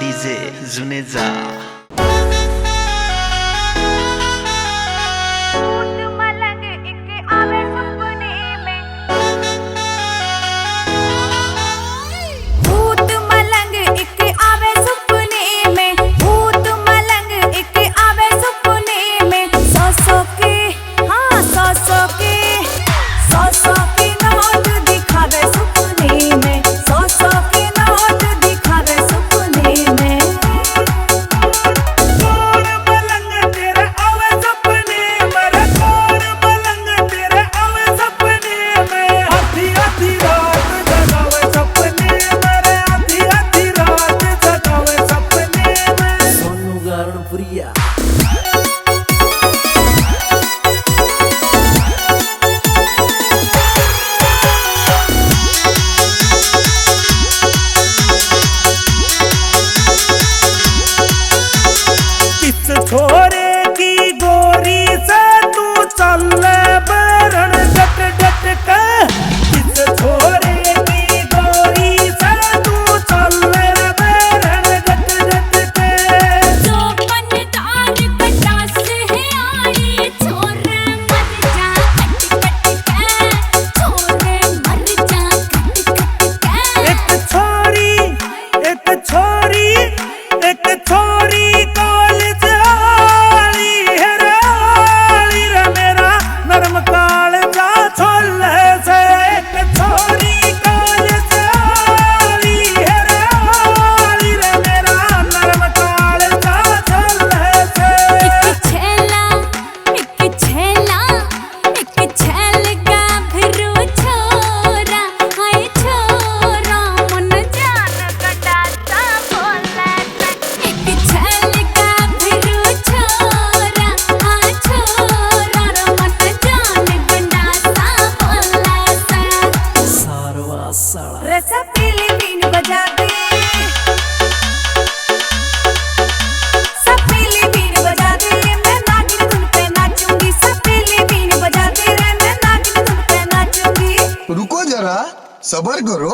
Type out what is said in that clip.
DJ Juneja. छोरे की गोरी से तू चल बरन डट डट के, किस छोरे की गोरी से तू चल बरन डट डट के। जो पनदार पटास है आई छोरे मर जा कट कट के, छोरे मर जा कट कट के। एक छोरी कॉलेज रसा पीली बीन बजा दे, सपीली बीन बजा दे, मैं नागिन धुन पे नाचूंगी। सपीली बीन बजा दे रे, मैं नागिन धुन पे नाचूंगी। रुको जरा, सब्र करो।